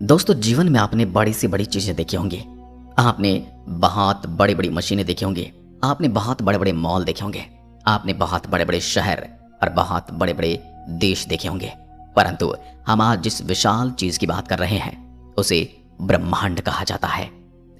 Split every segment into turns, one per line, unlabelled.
दोस्तों, जीवन में आपने बड़ी से बड़ी चीजें देखी होंगी। आपने बहुत बड़ी बड़ी मशीनें देखी होंगी। आपने बहुत बड़े बड़े मॉल देखे होंगे। आपने बहुत बड़े बड़े शहर और बहुत बड़े बड़े देश देखे होंगे। परंतु हम आज जिस विशाल चीज की बात कर रहे हैं उसे ब्रह्मांड कहा जाता है।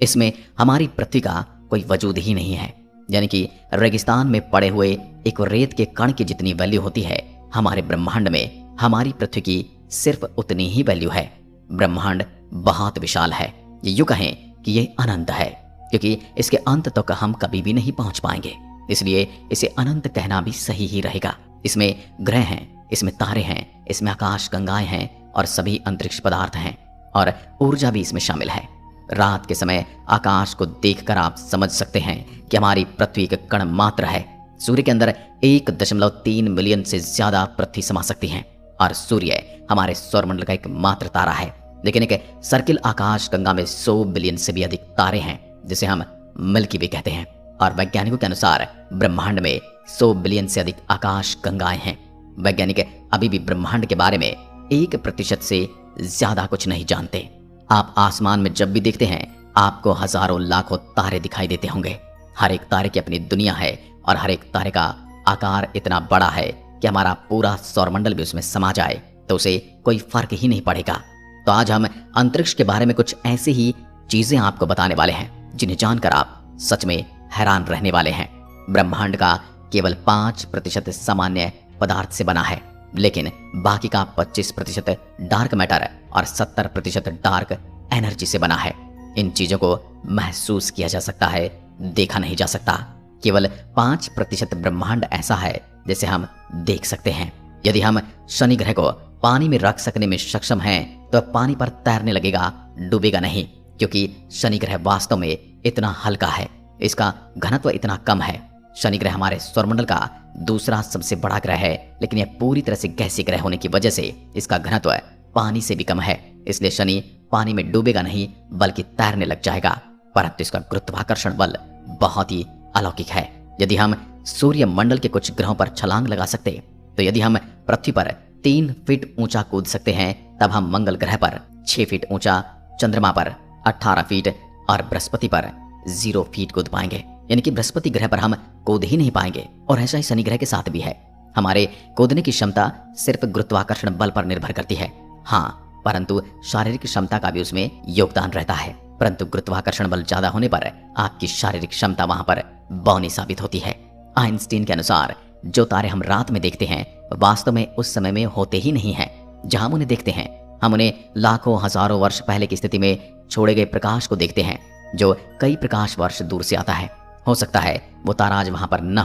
इसमें हमारी पृथ्वी का कोई वजूद ही नहीं है। यानी कि रेगिस्तान में पड़े हुए एक रेत के कण की जितनी वैल्यू होती है, हमारे ब्रह्मांड में हमारी पृथ्वी की सिर्फ उतनी ही वैल्यू है। ब्रह्मांड बहुत विशाल है। ये यूं कहें कि ये अनंत है, क्योंकि इसके अंत तक हम कभी भी नहीं पहुंच पाएंगे। इसलिए इसे अनंत कहना भी सही ही रहेगा। इसमें ग्रह हैं, इसमें तारे हैं, इसमें आकाश गंगाएं हैं और सभी अंतरिक्ष पदार्थ हैं और ऊर्जा भी इसमें शामिल है। रात के समय आकाश को देखकर आप समझ सकते हैं कि हमारी पृथ्वी के कण मात्र है। सूर्य के अंदर 1.3 मिलियन से ज्यादा पृथ्वी समा सकती हैं और सूर्य हमारे सौरमंडल का एक मात्र तारा है। लेकिन एक सर्किल आकाश गंगा में 100 बिलियन से भी अधिक तारे हैं, जिसे हम मिल्की वे कहते हैं। और वैज्ञानिकों के अनुसार ब्रह्मांड में 100 बिलियन से अधिक आकाश गंगाएं हैं। वैज्ञानिक अभी भी ब्रह्मांड के बारे में 1% से ज्यादा कुछ नहीं जानते। आप आसमान में जब भी देखते हैं आपको हजारों लाखों तारे दिखाई देते होंगे। हर एक तारे की अपनी दुनिया है और हर एक तारे का आकार इतना बड़ा है कि हमारा पूरा सौरमंडल भी उसमें समा जाए तो उसे कोई फर्क ही नहीं पड़ेगा। तो आज हम अंतरिक्ष के बारे में कुछ ऐसी ही चीजें आपको बताने वाले हैं जिन्हें जानकर आप सच में हैरान रहने वाले हैं। ब्रह्मांड का केवल 5% सामान्य पदार्थ से बना है, लेकिन बाकी का 25% डार्क मैटर और 70% डार्क एनर्जी से बना है। इन चीजों को महसूस किया जा सकता है, देखा नहीं जा सकता। केवल 5% ब्रह्मांड ऐसा है जिसे हम देख सकते हैं। यदि हम शनि ग्रह को पानी में रख सकने में सक्षम हैं तो पानी पर तैरने लगेगा, डूबेगा नहीं, क्योंकि शनि ग्रह वास्तव में इतना हल्का है, इसका घनत्व इतना कम है। शनि ग्रह हमारे सौरमंडल का दूसरा सबसे बड़ा ग्रह है, लेकिन यह पूरी तरह से गैसीय ग्रह होने की वजह से इसका घनत्व पानी से भी कम है। इसलिए शनि पानी में डूबेगा नहीं बल्कि तैरने लग जाएगा। परंतु इसका गुरुत्वाकर्षण बल बहुत ही अलौकिक है। यदि हम सूर्य मंडल के कुछ ग्रहों पर छलांग लगा सकते, तो यदि हम पृथ्वी पर 3 फीट ऊंचा कूद सकते हैं, तब हम मंगल ग्रह पर 6 फीट ऊंचा, चंद्रमा पर 18 फीट और बृहस्पति पर 0 फीट कूद पाएंगे। यानी कि बृहस्पति ग्रह पर हम कूद ही नहीं पाएंगे। और ऐसा ही शनि ग्रह के साथ भी है। हमारे कूदने की क्षमता सिर्फ गुरुत्वाकर्षण बल पर निर्भर करती है। हाँ, परंतु शारीरिक क्षमता का भी उसमें योगदान रहता है। परंतु गुरुत्वाकर्षण बल ज्यादा होने पर आपकी शारीरिक क्षमता वहां पर बौनी साबित होती है। आइंस्टीन के अनुसार जो तारे हम रात में देखते हैं वास्तव में उस समय में होते ही नहीं हैं जहां हम उन्हें देखते हैं। हम उन्हें लाखों हजारों वर्ष पहले की स्थिति में छोड़े गए प्रकाश को देखते हैं, जो कई प्रकाश वर्ष दूर से आता है। हो सकता है वो तारा आज वहां पर न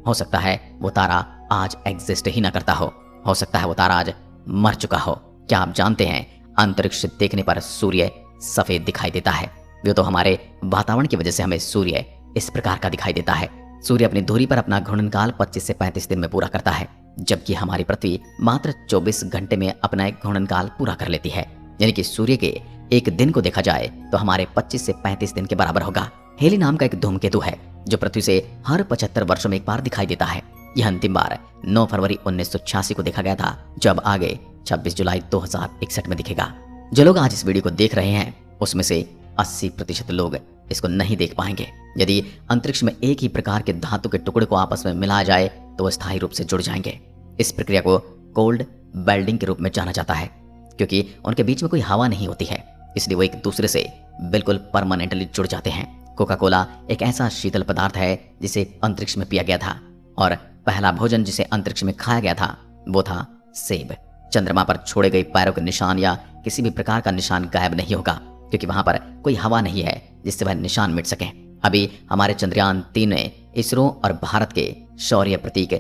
हो सकता है वो तारा आज एग्जिस्ट ही ना करता हो सकता है वो तारा आज मर चुका हो। क्या आप जानते हैं अंतरिक्ष से देखने पर सूर्य सफेद दिखाई देता है? वो तो हमारे वातावरण की वजह से हमें सूर्य इस प्रकार का दिखाई देता है। सूर्य अपनी धुरी पर अपना घूर्णनकाल 25 से 35 दिन में पूरा करता है, जबकि हमारी पृथ्वी मात्र 24 घंटे में अपना एक घूर्णनकाल पूरा कर लेती है। यानी कि सूर्य के एक दिन को देखा जाए तो हमारे 25 से 35 दिन के बराबर होगा। हेली नाम का एक धूमकेतु है जो पृथ्वी से हर 75 वर्षों में एक बार दिखाई देता है। यह अंतिम बार 9 फरवरी 1986 को देखा गया था, जो अब आगे 26 जुलाई 2061 में दिखेगा। जो लोग आज इस वीडियो को देख रहे हैं उसमें से 80% लोग इसको नहीं देख पाएंगे। यदि अंतरिक्ष में एक ही प्रकार के धातु के टुकड़े को आपस में मिलाया जाए तो वो स्थायी रूप से जुड़ जाएंगे। इस प्रक्रिया को कोल्ड वेल्डिंग के रूप में जाना जाता है, क्योंकि उनके बीच में कोई हवा नहीं होती है, इसलिए वो एक दूसरे से बिल्कुल परमानेंटली जुड़ जाते हैं। कोका कोला एक ऐसा शीतल पदार्थ है जिसे अंतरिक्ष में पिया गया था, और पहला भोजन जिसे अंतरिक्ष में खाया गया था वो था सेब। चंद्रमा पर छोड़े गए पैरों के निशान या किसी भी प्रकार का निशान गायब नहीं होगा, क्योंकि वहां पर कोई हवा नहीं है जिससे वह निशान मिट सके। अभी हमारे चंद्रयान 3 ने इसरो और भारत के शौर्य प्रतीक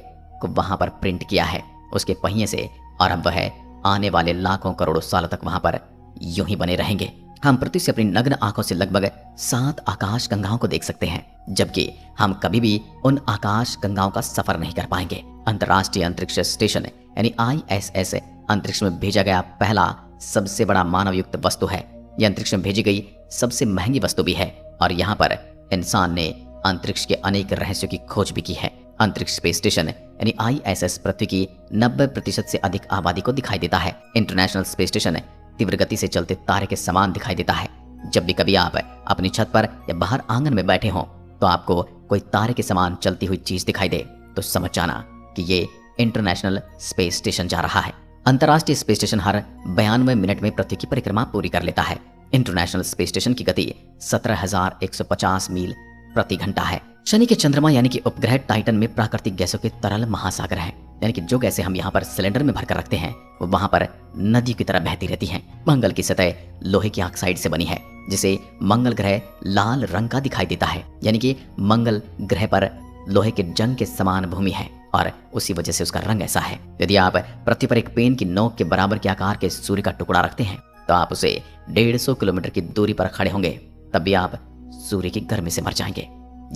को वहां पर प्रिंट किया है उसके पहिए से, और अब वह आने वाले लाखों करोड़ों सालों तक वहां पर यूं ही बने रहेंगे। हम पृथ्वी से अपनी नग्न आंखों से लगभग 7 आकाश गंगाओं को देख सकते हैं, जबकि हम कभी भी उन आकाश गंगाओं का सफर नहीं कर पाएंगे। अंतर्राष्ट्रीय अंतरिक्ष स्टेशन यानी ISS अंतरिक्ष में भेजा गया पहला सबसे बड़ा मानव युक्त वस्तु है। यह अंतरिक्ष में भेजी गई सबसे महंगी वस्तु भी है, और यहाँ पर इंसान ने अंतरिक्ष के अनेक रहस्यों की खोज भी की है। अंतरिक्ष स्पेस स्टेशन यानी ISS पृथ्वी की 90% से अधिक आबादी को दिखाई देता है। इंटरनेशनल स्पेस स्टेशन तीव्र गति से चलते तारे के समान दिखाई देता है। जब भी कभी आप अपनी छत पर या बाहर आंगन में बैठे हों तो आपको कोई तारे के समान चलती हुई चीज दिखाई दे तो समझ जाना कि ये इंटरनेशनल स्पेस स्टेशन जा रहा है। अंतर्राष्ट्रीय स्पेस स्टेशन हर 92 मिनट में पृथ्वी की परिक्रमा पूरी कर लेता है। इंटरनेशनल स्पेस स्टेशन की गति 17,150 मील प्रति घंटा है। शनि के चंद्रमा यानी कि उपग्रह टाइटन में प्राकृतिक गैसों के तरल महासागर है, यानी कि जो गैसें हम यहाँ पर सिलेंडर में भरकर रखते हैं वो वहां पर नदी की तरह बहती रहती हैं। मंगल की सतह लोहे की ऑक्साइड से बनी है, जिसे मंगल ग्रह लाल रंग का दिखाई देता है, यानी कि मंगल ग्रह पर लोहे के जंग के समान भूमि है और उसी वजह से उसका रंग ऐसा है। यदि आप पृथ्वी पर एक पेन की नोक के बराबर के आकार के सूर्य का टुकड़ा रखते हैं तो आप उसे 150 किलोमीटर की दूरी पर खड़े होंगे, तब भी आप सूर्य की गर्मी से मर जाएंगे।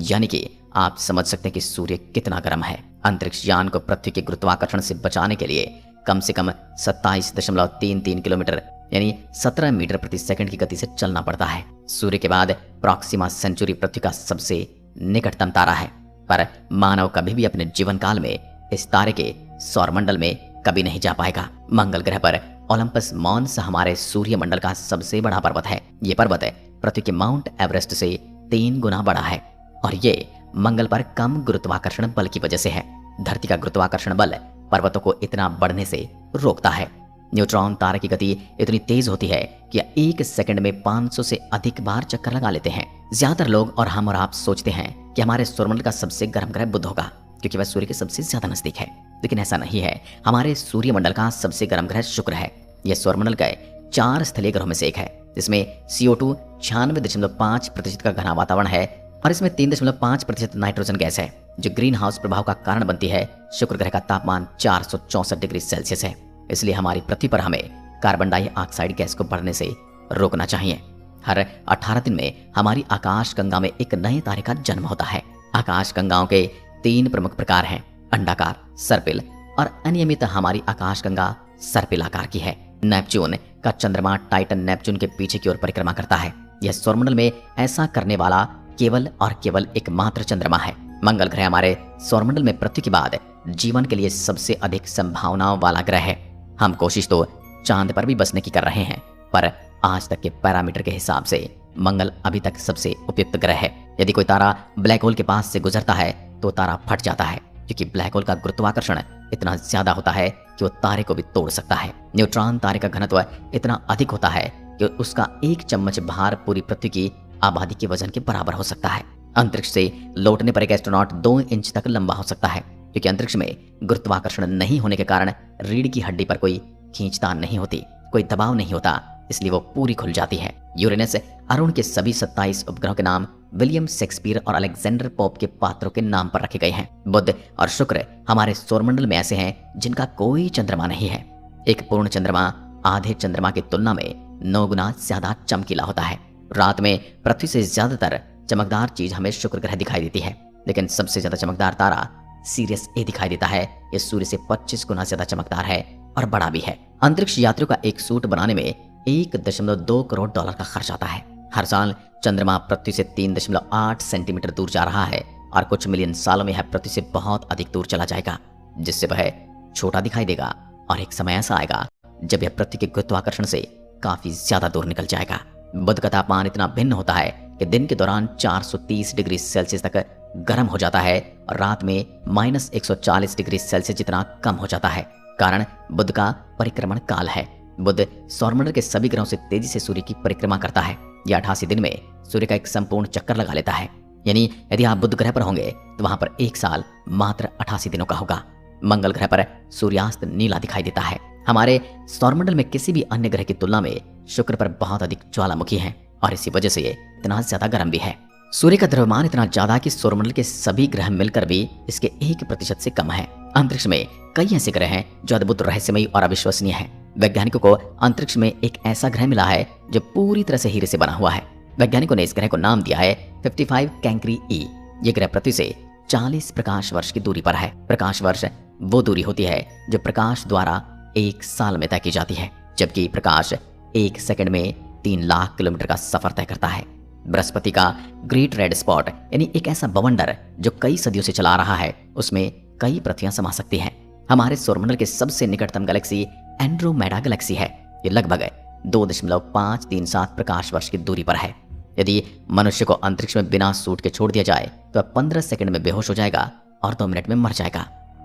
यानी कि आप समझ सकते हैं कि सूर्य कितना गर्म है। अंतरिक्ष यान को पृथ्वी के गुरुत्वाकर्षण से बचाने के लिए कम से कम 27.33 किलोमीटर यानी 17 मीटर प्रति सेकंड की गति से चलना पड़ता है। सूर्य के बाद प्रॉक्सिमा सेंचुरी पृथ्वी का सबसे निकटतम तारा है, पर मानव कभी भी अपने जीवन काल में इस तारे के सौरमंडल में कभी नहीं जा पाएगा। मंगल ग्रह पर ओलंपस मॉन्स हमारे सूर्यमंडल का सबसे बड़ा पर्वत है। ये पर्वत पृथ्वी के माउंट एवरेस्ट से 3 गुना बड़ा है और ये मंगल पर कम गुरुत्वाकर्षण बल की वजह से है। धरती का गुरुत्वाकर्षण बल पर्वतों को इतना बढ़ने से रोकता है। न्यूट्रॉन तारे की गति इतनी तेज होती है कि 1 सेकंड में 500 से अधिक बार चक्कर लगा लेते हैं। ज्यादातर लोग और हम और आप सोचते हैं कि हमारे सौरमंडल का सबसे गर्म ग्रह बुध होगा क्योंकि वह सूर्य के सबसे ज्यादा नजदीक है, लेकिन ऐसा नहीं है। हमारे सूर्यमंडल का सबसे गर्म ग्रह शुक्र है। यह सौरमंडल के 4 स्थलीय ग्रहों में से एक है, जिसमें CO2 96.5% का घना वातावरण है और इसमें 3.5% नाइट्रोजन गैस है जो ग्रीन हाउस प्रभाव का कारण बनती है। शुक्र ग्रह का तापमान 464 डिग्री सेल्सियस है, इसलिए हमारी पृथ्वी पर हमें कार्बन डाइऑक्साइड गैस को बढ़ने से रोकना चाहिए। हर 18 दिन में हमारी आकाश गंगा में एक नए तारे का जन्म होता है। आकाश गंगाओं के 3 प्रमुख प्रकार हैं, अंडाकार, सर्पिल और अनियमित। हमारी आकाश गंगा सर्पिल आकार की है। नेपच्यून का चंद्रमा टाइटन नेपच्यून के पीछे की ओर परिक्रमा करता है। यह सौरमंडल में ऐसा करने वाला केवल और केवल एकमात्र चंद्रमा है। मंगल ग्रह हमारे सौरमंडल में पृथ्वी के बाद जीवन के लिए सबसे अधिक संभावनाओं वाला ग्रह है। हम कोशिश तो चांद पर भी बसने की कर रहे हैं, पर आज तक के पैरामीटर के हिसाब से मंगल अभी तक सबसे उपयुक्त ग्रह है। यदि कोई तारा ब्लैक होल के पास से गुजरता है तो तारा फट जाता है, क्योंकि ब्लैक होल का गुरुत्वाकर्षण इतना ज्यादा होता है कि वो तारे को भी तोड़ सकता है। न्यूट्रॉन तारे का घनत्व इतना अधिक होता है कि उसका 1 चम्मच भार पूरी पृथ्वी की आबादी के वजन के बराबर हो सकता है। अंतरिक्ष से लौटने पर एक एस्ट्रोनॉट 2 इंच तक लंबा हो सकता है, क्योंकि अंतरिक्ष में गुरुत्वाकर्षण नहीं होने के कारण रीढ़ की हड्डी पर कोई खींचतान नहीं होती, कोई दबाव नहीं होता, इसलिए वो पूरी खुल जाती है। यूरेनस अरुण के सभी 27 उपग्रहों के नाम विलियम शेक्सपियर और अलेक्जेंडर पोप के पात्रों के नाम पर रखे गए हैं। बुध और शुक्र हमारे सौरमंडल में ऐसे हैं जिनका कोई चंद्रमा नहीं है। एक पूर्ण चंद्रमा आधे चंद्रमा की तुलना में 9 गुना ज्यादा चमकीला होता है। रात में पृथ्वी से ज्यादातर चमकदार चीज हमें शुक्र ग्रह दिखाई देती है, लेकिन सबसे ज्यादा चमकदार तारा सीरियस ए दिखाई देता है। यह सूर्य से 25 गुना ज्यादा चमकदार है और बड़ा भी है। अंतरिक्ष यात्रियों का एक सूट बनाने में $1.2 करोड़ का खर्च आता है। हर साल चंद्रमा पृथ्वी से 3.8 सेंटीमीटर दूर जा रहा है और कुछ मिलियन सालों में यह पृथ्वी से बहुत अधिक दूर चला जाएगा, जिससे वह छोटा दिखाई देगा और एक समय ऐसा आएगा जब यह पृथ्वी के गुरुत्वाकर्षण से काफी ज्यादा दूर निकल जाएगा। बुध का तापमान इतना भिन्न होता है कि दिन के दौरान 430 डिग्री सेल्सियस तक गर्म हो जाता है और रात में -140 डिग्री सेल्सियस जितना कम हो जाता है। कारण बुध का परिक्रमण काल है। बुध सौरमंडल के सभी ग्रहों से तेजी से सूर्य की परिक्रमा करता है। यह 88 दिन में सूर्य का एक संपूर्ण चक्कर लगा लेता है। यानी यदि आप बुध ग्रह पर होंगे तो वहां पर एक साल मात्र 88 दिनों का होगा। मंगल ग्रह पर सूर्यास्त नीला दिखाई देता है। हमारे सौरमंडल में किसी भी अन्य ग्रह की तुलना में शुक्र पर बहुत अधिक ज्वालामुखी है और इसी वजह से ये इतना ज्यादा गर्म भी है। सूर्य का द्रव्यमान इतना ज्यादा कि सौरमंडल के सभी ग्रह मिलकर भी इसके 1% से कम है। अंतरिक्ष में कई ऐसे ग्रह हैं जो अद्भुत, रहस्यमयी और अविश्वसनीय हैं। वैज्ञानिकों को अंतरिक्ष में एक ऐसा ग्रह मिला है जो पूरी तरह से हीरे से बना हुआ है। वैज्ञानिकों ने इस ग्रह को नाम दिया है 55 कैंक्री ई। ये ग्रह पृथ्वी से 40 प्रकाश वर्ष की दूरी पर है। प्रकाश वर्ष वो दूरी होती है जो प्रकाश द्वारा 1 साल में तय की जाती है, जबकि प्रकाश 1 सेकंड में 3 लाख किलोमीटर का सफर तय करता है। बृहस्पति का ग्रेट रेड स्पॉट यानी एक ऐसा बवंडर जो कई सदियों से चला रहा है, उसमें कई पृथ्वियां समा सकती हैं। हमारे सौरमंडल के सबसे निकटतम गैलेक्सी एंड्रोमेडा गैलेक्सी है। ये लगभग 2.537 प्रकाश वर्ष की दूरी पर है। यदि मनुष्य को अंतरिक्ष में बिना सूट के छोड़ दिया जाए तो वह 15 सेकंड में बेहोश हो जाएगा और 2 मिनट में मर जाएगा।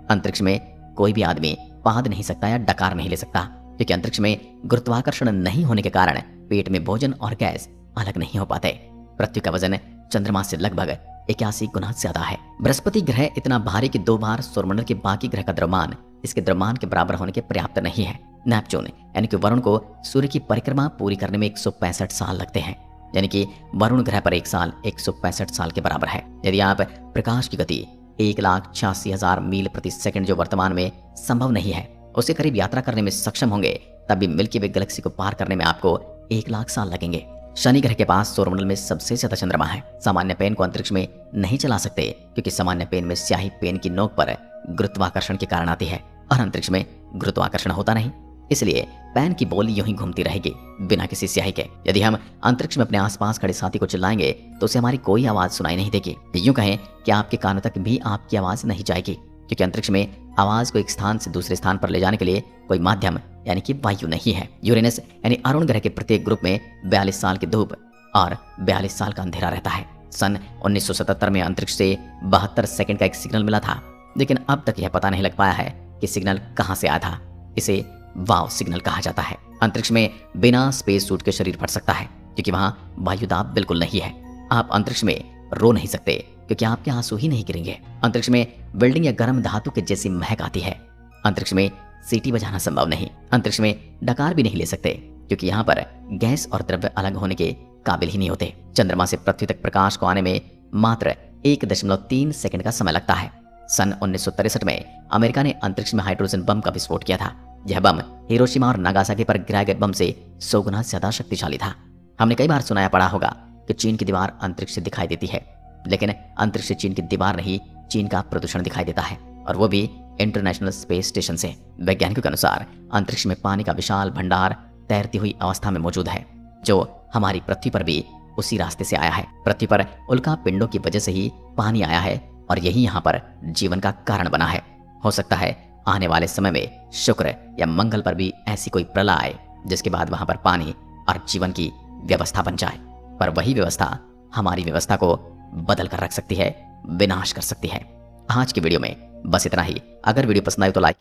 अंतरिक्ष में कोई भी आदमी पाद नहीं सकता या डकार नहीं ले सकता, क्योंकि अंतरिक्ष में गुरुत्वाकर्षण नहीं होने के कारण पेट में भोजन और गैस अलग नहीं हो पाते। पृथ्वी का वजन चंद्रमा से लगभग 81 गुना ज्यादा है। बृहस्पति ग्रह इतना भारी कि 2 बार सौरमंडल के बाकी ग्रह का द्रव्यमान इसके द्रव्यमान के बराबर होने के पर्याप्त नहीं है। नेपच्यून यानी कि वरुण को सूर्य की परिक्रमा पूरी करने में 165 साल लगते हैं, यानी कि वरुण ग्रह पर एक साल 165 साल के बराबर है। यदि आप प्रकाश की गति 1,86,000 मील प्रति सेकंड जो वर्तमान में संभव नहीं है उसके करीब यात्रा करने में सक्षम होंगे, तब भी मिल्की वे गैलेक्सी को पार करने में आपको 1 लाख साल लगेंगे। शनि ग्रह के पास सौरमंडल में सबसे ज्यादा चंद्रमा है। सामान्य पेन को अंतरिक्ष में नहीं चला सकते, क्योंकि सामान्य पेन में स्याही पेन की नोक पर गुरुत्वाकर्षण के कारण आती है और अंतरिक्ष में गुरुत्वाकर्षण होता नहीं, इसलिए पेन की बॉल यूं ही घूमती रहेगी बिना किसी स्याही के। यदि हम अंतरिक्ष में अपने आसपास खड़े साथी को चिल्लाएंगे तो उसे हमारी कोई आवाज सुनाई नहीं देगी। यूं कहें कि आपके कानों तक भी आपकी आवाज नहीं जाएगी, क्योंकि अंतरिक्ष में आवाज को एक स्थान से दूसरे स्थान पर ले जाने के लिए कोई माध्यम यानी कि वायु नहीं है। यूरेनस यानी अरुण ग्रह के प्रत्येक ग्रुप में 42 साल की धूप और 42 साल का अंधेरा रहता है। सन 1977 में अंतरिक्ष से 72 सेकंड का एक सिग्नल मिला था, लेकिन अब तक यह पता नहीं लग पाया है कि सिग्नल कहां से आया था। इसे वाव सिग्नल कहा जाता है। अंतरिक्ष में बिना स्पेस सूट के शरीर फट सकता है, क्योंकि वहां वायुदाब बिल्कुल नहीं है। आप अंतरिक्ष में रो नहीं सकते, क्योंकि आपके आंसू ही नहीं गिरेंगे। अंतरिक्ष में वेल्डिंग या गर्म धातु के जैसी महक आती है। अंतरिक्ष में सीटी बजाना संभव नहीं। अंतरिक्ष में डकार भी नहीं ले सकते, क्योंककि यहाँ पर गैस और द्रव्य अलग होने के काबिल ही नहीं होते। चंद्रमा से पृथ्वी तक प्रकाश को आने में मात्र 1.3 सेकंड का समय लगता है। सन 1963 में अमेरिका ने अंतरिक्ष में हाइड्रोजन बम का विस्फोट किया था। यह बम हिरोशिमा और नागासाकी पर गिराए गए बम से 100 गुना ज्यादा शक्तिशाली था। हमने कई बार सुनाया पड़ा होगा कि चीन की दीवार अंतरिक्ष से दिखाई देती है, लेकिन अंतरिक्ष से चीन की दीवार नहीं, चीन का प्रदूषण दिखाई देता है, और वो भी इंटरनेशनल स्पेस स्टेशन से। वैज्ञानिकों के अनुसार अंतरिक्ष में पानी का विशाल भंडार तैरती हुई अवस्था में मौजूद है, जो हमारी पृथ्वी पर भी उसी रास्ते से आया है। पृथ्वी पर उल्का पिंडों की वजह से ही पानी आया है और यही यहाँ पर जीवन का कारण बना है। हो सकता है आने वाले समय में शुक्र या मंगल पर भी ऐसी कोई प्रलय आए, जिसके बाद वहां पर पानी और जीवन की व्यवस्था बन जाए, पर वही व्यवस्था हमारी व्यवस्था को बदल कर रख सकती है, विनाश कर सकती है। आज की वीडियो में बस इतना ही। अगर वीडियो पसंद आए तो लाइक